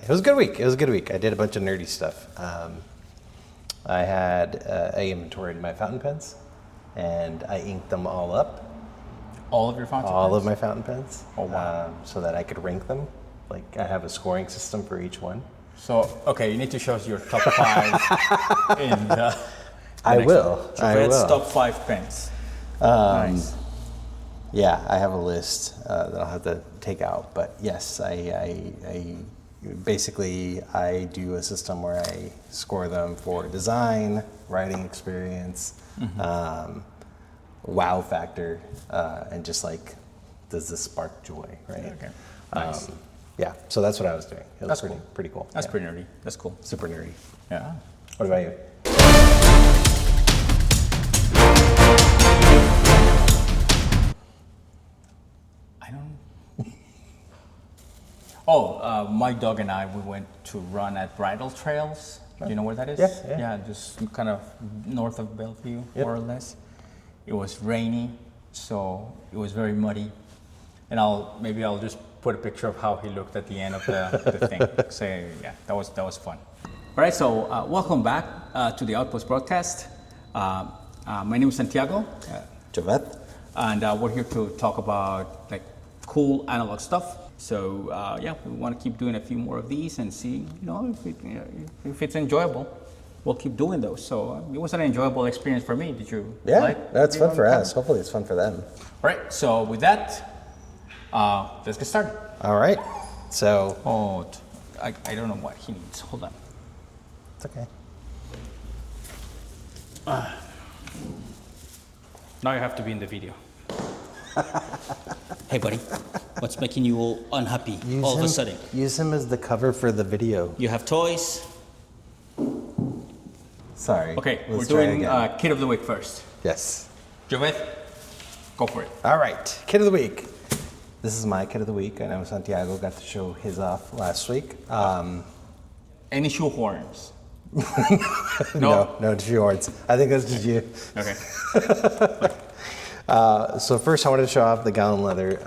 It was a good week. It was a good week. I did a bunch of nerdy stuff. I had I inventoried my fountain pens, and I inked them all up. All of your fountain pens? All of my fountain pens. Oh, wow. So that I could rank them. Like, I have a scoring system for each one. So, okay, you need to show us your top 5 in the I will. Joveth's top 5 pens. Nice. Yeah, I have a list that I'll have to take out. But yes, I basically do a system where I score them for design, writing experience, wow factor, and just like, does this spark joy, right? Okay. Nice. Yeah, so that's what I was doing. That's pretty cool. That's pretty nerdy. That's cool. Super nerdy. Yeah. What about you? I don't. Oh, my dog and I, we went to run at Bridle Trails. Do you know where that is? Yeah. Yeah, just kind of north of Bellevue, Yep. more or less. It was rainy, so it was very muddy. And maybe I'll just put a picture of how he looked at the end of the thing. So yeah, that was fun. All right, so welcome back to the Outpost Broadcast. My name is Santiago. Joveth. And we're here to talk about like cool analog stuff. So yeah, we want to keep doing a few more of these and see, if it's enjoyable. We'll keep doing those. So it was an enjoyable experience for me. Did you? Yeah, that's fun for us. Hopefully it's fun for them. All right, so with that, let's get started. All right, so. Oh, I don't know what he needs. Hold on. It's okay. Now you have to be in the video. Hey, buddy, what's making you all unhappy all of a sudden? Use him as the cover for the video. You have toys? Sorry. Okay, let's we're try doing again. Kid of the Week first. Yes. Joveth, go for it. All right, Kid of the Week. This is my Kid of the Week. I know Santiago got to show his off last week. Any shoehorns? No shoehorns. I think that's just you. Okay. So first I wanted to show off the Gallon Leather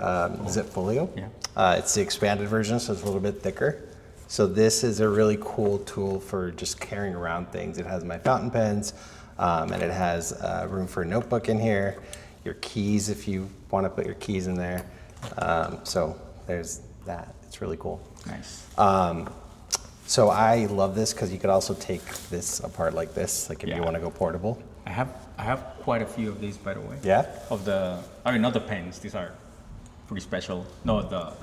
Zip Folio. Yeah. It's the expanded version, so it's a little bit thicker. So this is a really cool tool for just carrying around things. It has my fountain pens, and it has room for a notebook in here, your keys if you want to put your keys in there. So there's that. It's really cool. Nice. So I love this because you could also take this apart like this, like if you want to go portable. I have quite a few of these, by the way. Yeah? Not the pens. These are pretty special. No, the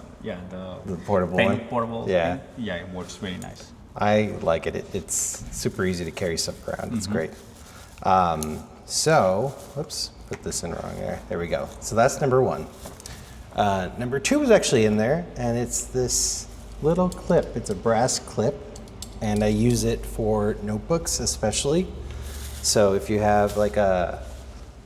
portable pen one? portable. Yeah. Pen. Yeah, it works really nice. I like it. It's super easy to carry stuff around. It's great. So, whoops, put this in wrong there. There we go. So that's number 1. Number 2 is actually in there, and it's this little clip. It's a brass clip, and I use it for notebooks especially. So if you have like a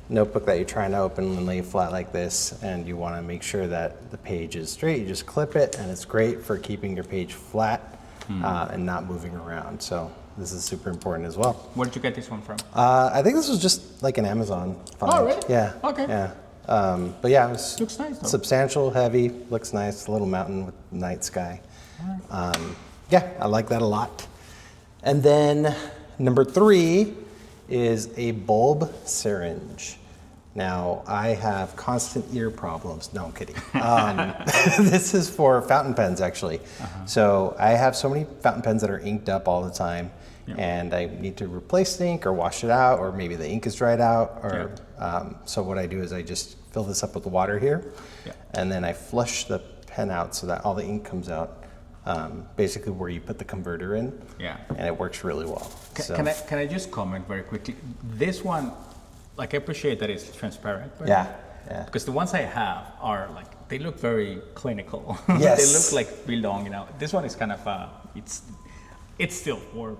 notebook that you're trying to open and lay flat like this, and you want to make sure that the page is straight, you just clip it, and it's great for keeping your page flat and not moving around. So this is super important as well. Where did you get this one from? I think this was just like an Amazon find. Oh, really? Yeah. Okay. Yeah. But yeah, it was Looks nice, though. substantial, heavy, looks nice, a little mountain with night sky. Yeah, I like that a lot. And then number 3 is a bulb syringe. Now, I have constant ear problems. No, I'm kidding. This is for fountain pens, actually. So I have so many fountain pens that are inked up all the time, and I need to replace the ink or wash it out, or maybe the ink is dried out. Or so what I do is I just fill this up with water here, and then I flush the pen out so that all the ink comes out. Basically where you put the converter in, and it works really well. Can I just comment very quickly? This one, like, I appreciate that it's transparent. Yeah. Because the ones I have are like, they look very clinical. Yes. They look like belong, This one is kind of it's still for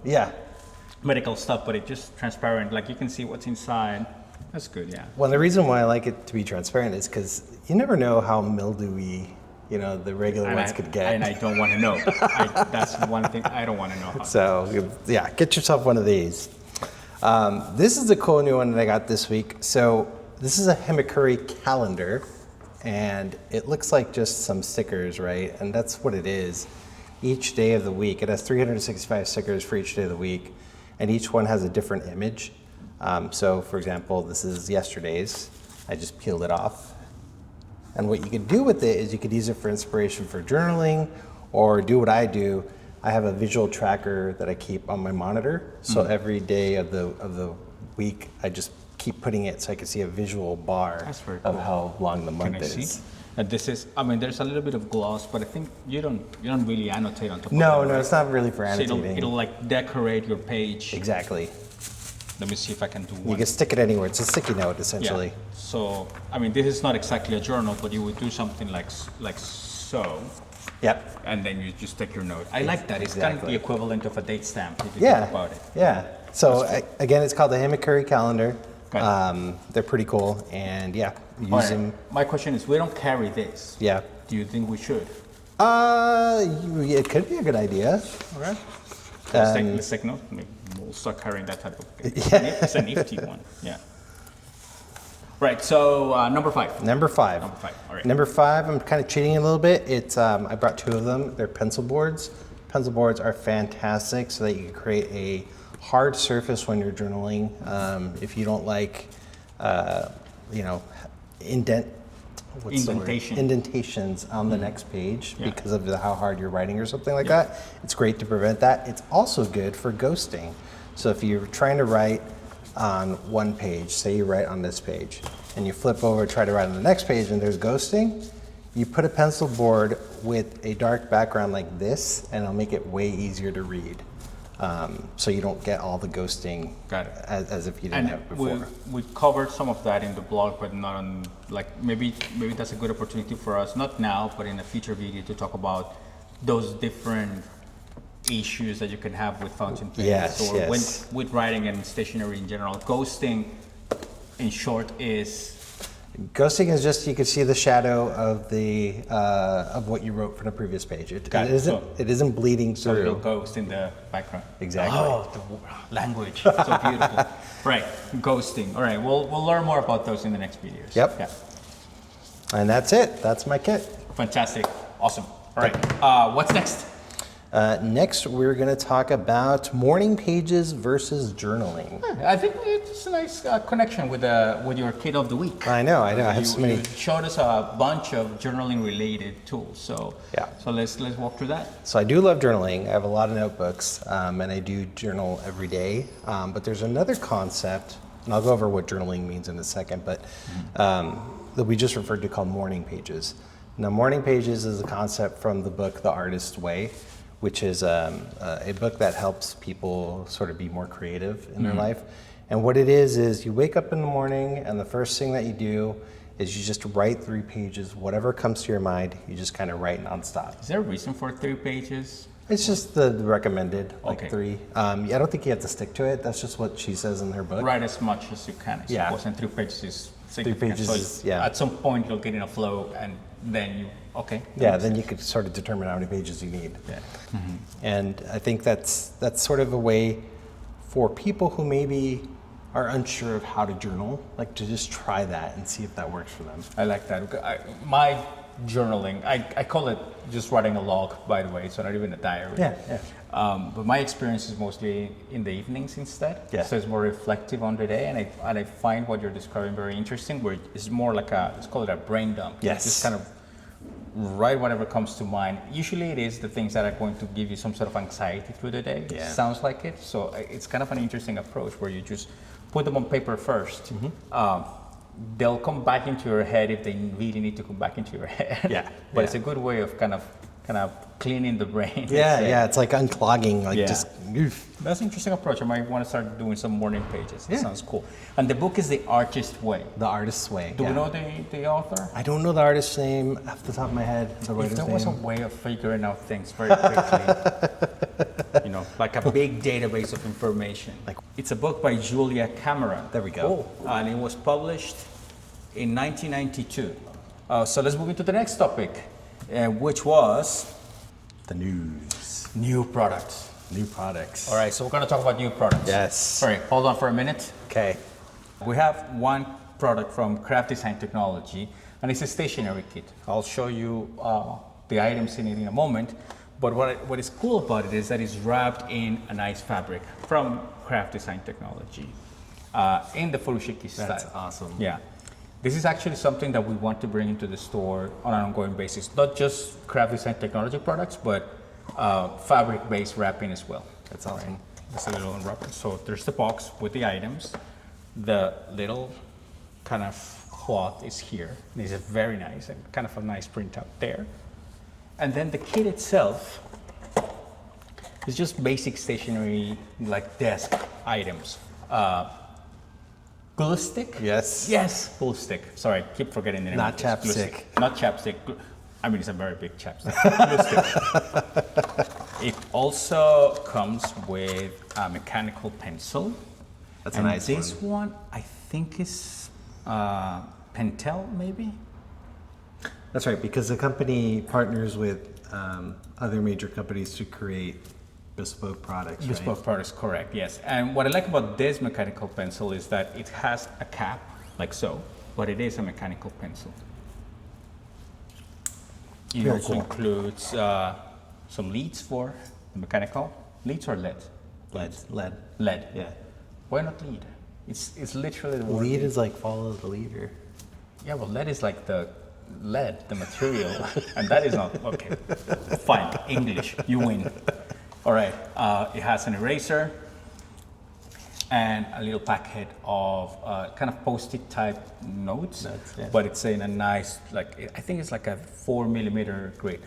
medical stuff, but it's just transparent. Like, you can see what's inside. That's good. Yeah. Well, the reason why I like it to be transparent is because you never know how mildewy the regular ones could get. And I don't want to know. That's one thing I don't want to know. How so, yeah, get yourself one of these. This is a cool new one that I got this week. So, this is a Himikuri calendar, and it looks like just some stickers, right? And that's what it is. each day of the week. It has 365 stickers for each day of the week, and each one has a different image. So for example, this is yesterday's. I just peeled it off. And what you could do with it is you could use it for inspiration for journaling, or do what I do. I have a visual tracker that I keep on my monitor. So every day of the week, I just keep putting it so I can see a visual bar That's very of cool. how long the Can month I is. see? And this is, I mean, there's a little bit of gloss, but I think you don't really annotate on top of No, it. no, it's not really for So annotating. it'll like decorate your page. Exactly. Let me see if I can do one. You can stick it anywhere. It's a sticky note, Yeah. essentially. So, I mean, this is not exactly a journal, but you would do something like so, Yep. and then you just take your note. I like that. It's kind of the Exactly. equivalent of a date stamp if you Yeah. think about it. Yeah. So again, it's called the Himikuri calendar. Okay. They're pretty cool, and yeah, All use right. them. My question is, we don't carry this. Yeah. Do you think we should? It could be a good idea. Okay. Let's take note. We'll start carrying that type of. It's a nifty one. Yeah. Right. So number 5. Number 5. Number 5. All right. Number 5, I'm kind of cheating a little bit. It's I brought 2 of them. They're pencil boards. Pencil boards are fantastic so that you can create a hard surface when you're journaling. If you don't like, indentations on the next page Yeah. because of how hard you're writing or something like that, it's great to prevent that. It's also good for ghosting. So if you're trying to write on one page, say you write on this page, and you flip over, try to write on the next page, and there's ghosting, you put a pencil board with a dark background like this, and it'll make it way easier to read. So you don't get all the ghosting Got it. as if you didn't have it before. we covered some of that in the blog, but not on, like, maybe that's a good opportunity for us, not now, but in a future video, to talk about those different issues that you can have with fountain pens, Yes, or yes. with writing and stationery in general. Ghosting, in short, is Ghosting is just, you can see the shadow of the of what you wrote from the previous page. It Got it. isn't bleeding so little through. ghost in the background. Exactly. Oh, the language, so beautiful. Right, ghosting. All right, we'll learn more about those in the next videos. Yep. Yeah. And that's it. That's my kit. Fantastic. Awesome. All right. What's next? Next, we're going to talk about morning pages versus journaling. I think it's a nice connection with your kit of the week. I know. I have so many. You showed us a bunch of journaling related tools. So Yeah. So let's walk through that. So I do love journaling. I have a lot of notebooks, and I do journal every day. But there's another concept, and I'll go over what journaling means in a second, but that we just referred to called morning pages. Now, morning pages is a concept from the book The Artist's Way, which is a book that helps people sort of be more creative in their life. And what it is you wake up in the morning, and the first thing that you do is you just write 3 pages, whatever comes to your mind, you just kind of write nonstop. Is there a reason for 3 pages? It's just the recommended, like Okay. 3. I don't think you have to stick to it. That's just what she says in her book. Write as much as you can. I Yeah. suppose, and 3 pages is significant. pages So is- yeah. At some point, you'll get in a flow, and then you Yeah, then you could sort of determine how many pages you need. Yeah. And I think that's sort of a way for people who maybe are unsure of how to journal, like to just try that and see if that works for them. I like that. My journaling, I call it just writing a log, by the way, so not even a diary. Yeah. But my experience is mostly in the evenings instead. Yeah. So it's more reflective on the day, and I find what you're describing very interesting, where it's more like let's call it a brain dump. You Yes. just kind of write whatever comes to mind. Usually it is the things that are going to give you some sort of anxiety through the day. Yeah. Sounds like it. So it's kind of an interesting approach where you just put them on paper first. They'll come back into your head if they really need to come back into your head. Yeah, But yeah. it's a good way of kind of cleaning the brain. let's Yeah, say. yeah, it's like unclogging, like Yeah. just, oof. That's an interesting approach. I might want to start doing some morning pages. That Yeah. sounds cool. And the book is The Artist's Way. The Artist's Way. Do yeah. we know the author? I don't know the artist's name off the top of my head, the If writer's there was a name. way of figuring out things very quickly, like a big database of information. It's a book by Julia Cameron. There we go. Cool. And it was published in 1992. So let's move into the next topic, which was The news. new products. New products. All right, so we're going to talk about new products. Yes. All right, hold on for a minute. Okay. We have one product from Craft Design Technology, and it's a stationery kit. I'll show you the items in it in a moment. But what is cool about it is that it's wrapped in a nice fabric from Craft Design Technology in the furoshiki style. That's awesome. Yeah. This is actually something that we want to bring into the store on an ongoing basis. Not just Craft Design Technology products, but fabric-based wrapping as well. That's awesome. That's a little unwrapper. So there's the box with the items. The little kind of cloth is here. This is very nice and kind of a nice printout there. And then the kit itself is just basic stationery, like desk items. Glue stick? Yes. Yes, glue stick. Sorry, I keep forgetting the name. Not of this. Glue chapstick. stick. Not chapstick. I mean, it's a very big chapstick. Glue stick. It also comes with a mechanical pencil. That's and a nice this one, I think is Pentel, maybe? That's right, because the company partners with other major companies to create bespoke products, Bespoke right? products, correct, yes. And what I like about this mechanical pencil is that it has a cap, like so, but it is a mechanical pencil. It Very also cool. includes some leads for the mechanical. Leads or lead? Lead. Lead. Yeah. Why not lead? It's literally the word Lead is like follow the leader. Yeah, well, lead is like the lead, the material, and that is not, okay, fine, English, you win. All right, it has an eraser and a little packet of kind of post-it type notes, yeah. but it's in a nice, like, I think it's like a 4mm grid.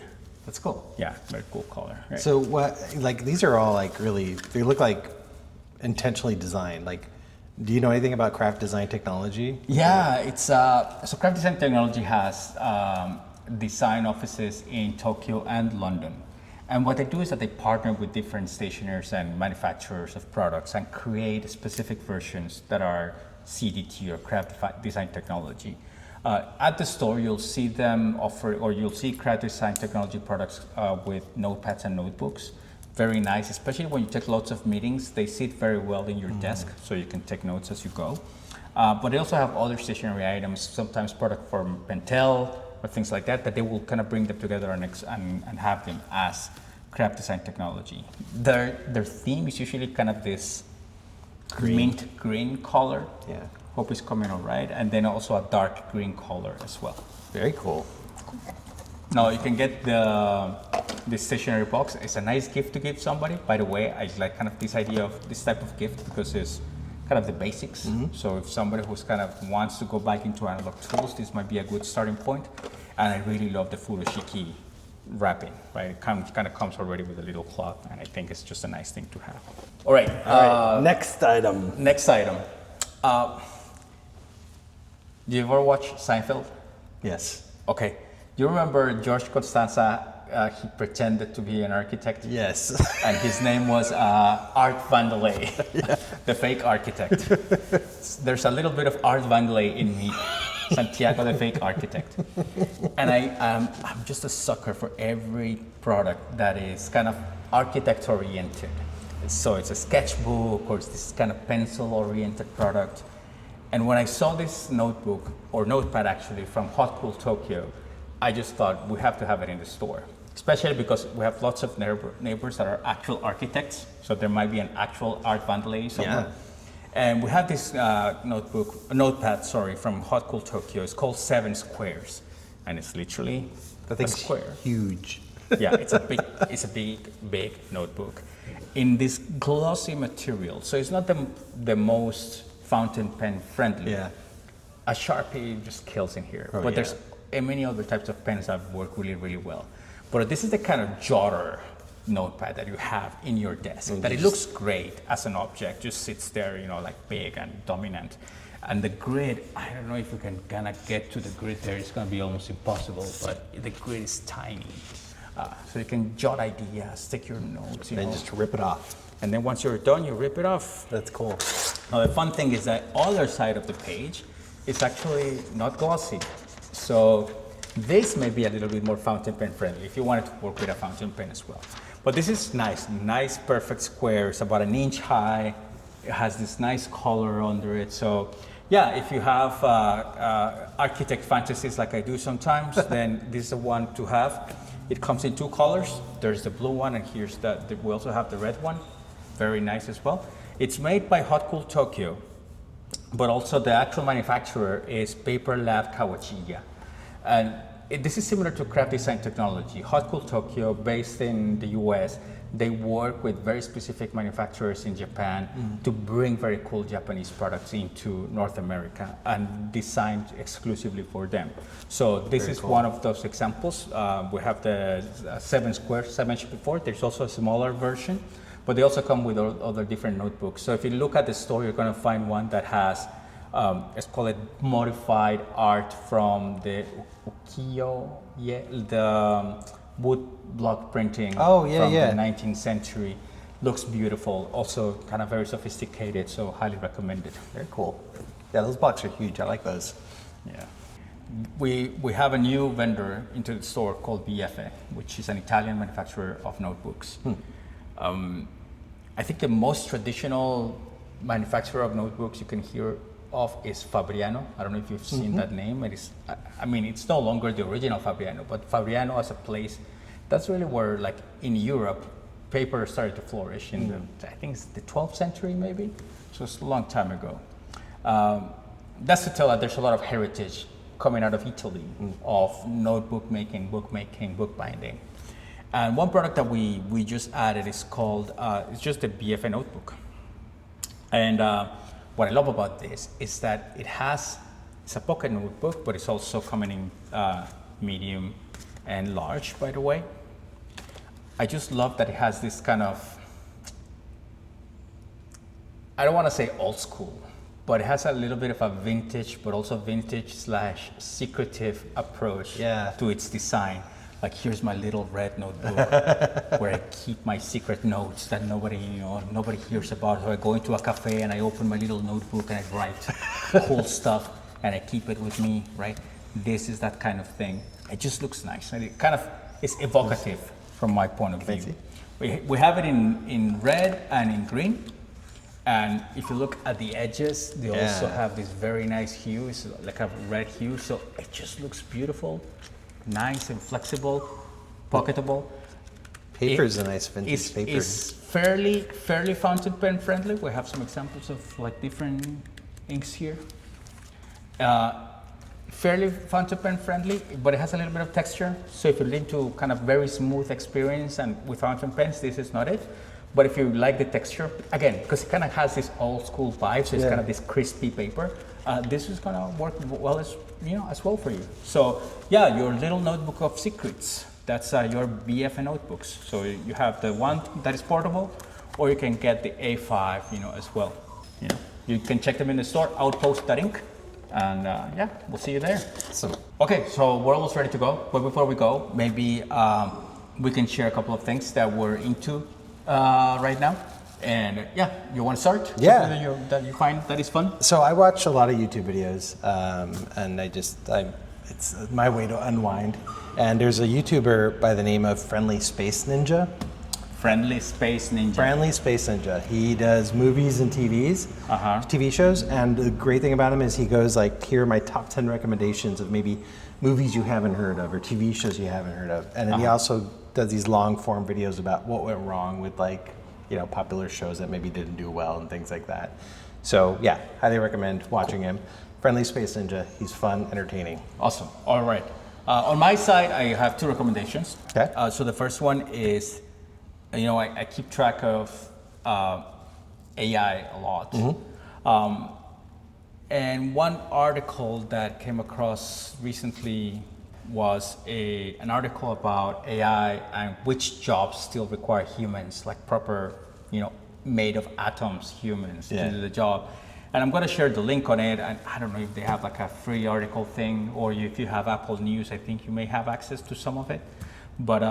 That's cool. Yeah, very cool color. Right? So what, like these are all like really, they look like intentionally designed. Like, do you know anything about Craft Design Technology? Yeah, it's so Craft Design Technology has design offices in Tokyo and London. And what they do is that they partner with different stationers and manufacturers of products and create specific versions that are CDT or Craft Design Technology. At the store, you'll see them offer, or you'll see Craft Design Technology products with notepads and notebooks. Very nice, especially when you take lots of meetings. They sit very well in your desk, so you can take notes as you go. But they also have other stationery items, sometimes product from Pentel or things like that, that they will kind of bring them together and have them as Craft Design Technology. Their theme is usually kind of this mint green color. Yeah. Hope it's coming all right. And then also a dark green color as well. Very cool. Now you can get the stationery box. It's a nice gift to give somebody. By the way, I like kind of this idea of this type of gift because it's kind of the basics. So if somebody who's kind of wants to go back into analog tools, this might be a good starting point. And I really love the furoshiki wrapping, right? It kind of comes already with a little cloth, and I think it's just a nice thing to have. All right. Next item. Next item. Do you ever watch Seinfeld? Yes. Okay. Do you remember George Costanza? He pretended to be an architect. Yes. And his name was Art Vandelay, the fake architect. There's a little bit of Art Vandelay in me, Santiago, the fake architect. And I'm just a sucker for every product that is kind of architect oriented. So it's a sketchbook or it's this kind of pencil oriented product. And when I saw this notebook, or notepad actually, from Hot Cool Tokyo, I just thought we have to have it in the store. Especially because we have lots of neighbors that are actual architects, so there might be an actual Art Vandelay somewhere. Yeah. And we have this notepad, from Hot Cool Tokyo. It's called 7 Squares, and it's literally That a thing's square. huge. Yeah, it's a big notebook in this glossy material. So it's not the most fountain pen friendly. Yeah. A Sharpie just kills in here, Oh, but yeah. there's many other types of pens that work really, really well. But this is the kind of jotter notepad that you have in your desk. That it looks great as an object, just sits there, like big and dominant. And the grid, I don't know if we can kind of get to the grid there. It's going to be almost impossible, but the grid is tiny. So you can jot ideas, take your notes, And just rip it off. and then once you're done, you rip it off. That's cool. Now the fun thing is that other side of the page is actually not glossy. So this may be a little bit more fountain pen friendly if you wanted to work with a fountain pen as well. But this is nice perfect square. It's about 1 inch high. It has this nice color under it. So yeah, if you have architect fantasies like I do sometimes, then this is the one to have. It comes in two colors. There's the blue one, and here's we also have the red one. Very nice as well. It's made by Hot Cool Tokyo, but also the actual manufacturer is Paper Lab Kawachiya. And this is similar to craft design technology. Hot Cool Tokyo, based in the US, they work with very specific manufacturers in Japan to bring very cool Japanese products into North America and designed exclusively for them. So this very is cool. One of those examples. We have the 7 squares I mentioned before. There's also a smaller version, but they also come with other different notebooks. So if you look at the store, you're going to find one that has, let's call it modified art from the ukiyo, the wood block printing from the 19th century. Looks beautiful, also kind of very sophisticated, so highly recommended. Very cool. Yeah, those blocks are huge. I like those. Yeah. We have a new vendor into the store called BFA, which is an Italian manufacturer of notebooks. I think the most traditional manufacturer of notebooks you can hear of is Fabriano. I don't know if you've seen that name. It is, I mean, it's no longer the original Fabriano, but Fabriano as a place, that's really where, like in Europe, paper started to flourish in the, I think it's the 12th century maybe. So it's a long time ago. That's to tell that there's a lot of heritage coming out of Italy of notebook making, book binding. And one product that we just added is called, it's just a BFA notebook. And what I love about this is that it's a pocket notebook, but it's also coming in medium and large, by the way. I just love that it has this kind of, I don't want to say old school, but it has a little bit of a vintage, but also vintage / secretive approach to its design. Like, here's my little red notebook where I keep my secret notes that nobody hears about. So I go into a cafe and I open my little notebook and I write cool stuff and I keep it with me, right? This is that kind of thing. It just looks nice. And it kind of is evocative from my point of view. We have it in red and in green. And if you look at the edges, they also have this very nice hue. It's like a red hue. So it just looks beautiful. Nice and flexible, pocketable. Paper is a nice vintage paper. It's fairly fountain pen friendly. We have some examples of like different inks here. Fairly fountain pen friendly, but it has a little bit of texture. So if you're into kind of very smooth experience and with fountain pens, this is not it. But if you like the texture, again, because it kind of has this old school vibe, so it's kind of this crispy paper, this is gonna work well as well for you. So yeah, your little notebook of secrets, that's your BFA notebooks. So you have the one that is portable, or you can get the A5, as well. You can check them in the store, Outpost.inc, and yeah, we'll see you there. Awesome. Okay, so we're almost ready to go, but before we go, maybe we can share a couple of things that we're into right now. And yeah, you want to start? Yeah. That you find that is fun? So I watch a lot of YouTube videos, and it's my way to unwind. And there's a YouTuber by the name of Friendly Space Ninja. Friendly Space Ninja. Friendly Space Ninja. He does movies and TV shows. And the great thing about him is he goes like, here are my top 10 recommendations of maybe movies you haven't heard of or TV shows you haven't heard of. And then he also does these long form videos about what went wrong with popular shows that maybe didn't do well and things like that. So yeah, highly recommend watching him. Friendly Space Ninja. He's fun, entertaining. Awesome. All right. On my side, I have two recommendations. Okay. So the first one is, I keep track of AI a lot. And one article that came across recently was an article about AI and which jobs still require humans, like proper, made of atoms humans to do the job. And I'm going to share the link on it. And I don't know if they have like a free article thing, or if you have Apple News, I think you may have access to some of it. But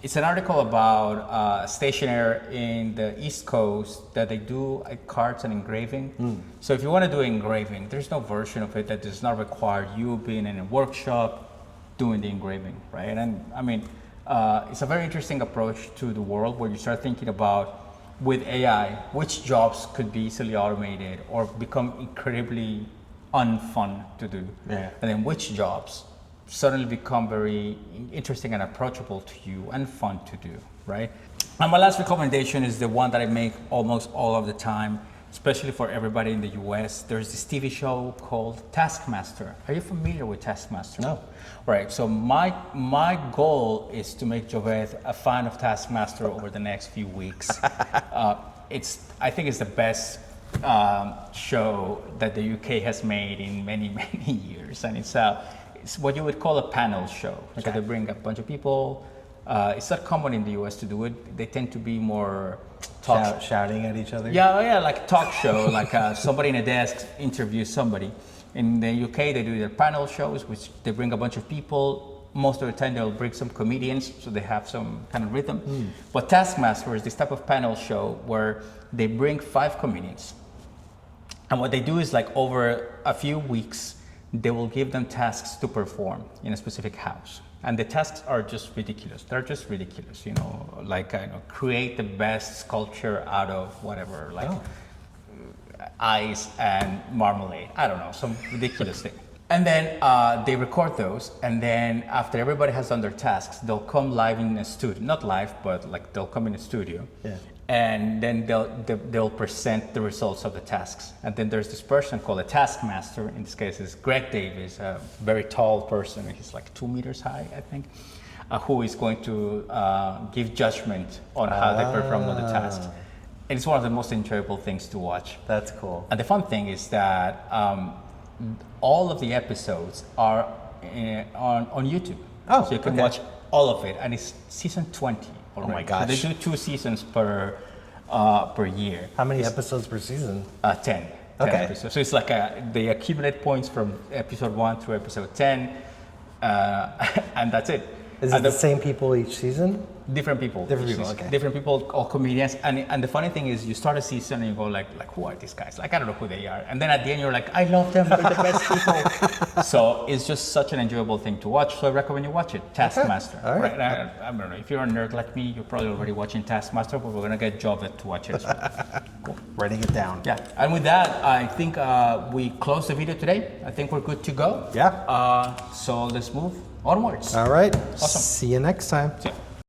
it's an article about a stationer in the East Coast that they do cards and engraving. So if you want to do engraving, there's no version of it that does not require you being in a workshop doing the engraving, right? And I mean, it's a very interesting approach to the world where you start thinking about, with AI, which jobs could be easily automated or become incredibly unfun to do, and then which jobs suddenly become very interesting and approachable to you and fun to do, right? And my last recommendation is the one that I make almost all of the time, especially for everybody in the US. There's this TV show called Taskmaster. Are you familiar with Taskmaster? No. Right, so my goal is to make Joveth a fan of Taskmaster over the next few weeks. I think it's the best show that the UK has made in many, many years. And it's what you would call a panel show. So they bring a bunch of people. It's not common in the US to do it. They tend to be more Shouting at each other? yeah, like talk show, like somebody in a desk interviews somebody. In the UK, they do their panel shows, which they bring a bunch of people. Most of the time, they'll bring some comedians, so they have some kind of rhythm. But Taskmaster is this type of panel show where they bring 5 comedians. And what they do is, like, over a few weeks, they will give them tasks to perform in a specific house. And the tasks are just ridiculous. They're just ridiculous, like create the best sculpture out of whatever, like ice and marmalade. I don't know, some ridiculous thing. And then they record those, and then after everybody has done their tasks, they'll come live in a studio. Not live, but like they'll come in a studio. Yeah. And then they'll present the results of the tasks. And then there's this person called a Taskmaster. In this case, is Greg Davis, a very tall person. He's like 2 meters high, I think, who is going to give judgment on how they performed on the tasks. And it's one of the most enjoyable things to watch. That's cool. And the fun thing is that all of the episodes are on YouTube. Oh, so you can okay. watch all of it, and it's season 20. Oh my gosh. So they do 2 seasons per year. How many episodes per season? 10 Okay. episodes. So it's like they accumulate points from episode 1 through episode 10, and that's it. Is it the same people each season? Different people. Different people, okay. Different people, all comedians. And the funny thing is, you start a season and you go like, who are these guys? Like, I don't know who they are. And then at the end, you're like, I love them. They're the best people. So it's just such an enjoyable thing to watch. So I recommend you watch it. Taskmaster. Okay. All right. I don't know. If you're a nerd like me, you're probably already watching Taskmaster, but we're going to get Joveth to watch it as well. Cool. Writing it down. Yeah. And with that, I think we close the video today. I think we're good to go. Yeah. So let's move onwards. All right. Awesome. See you next time. See ya.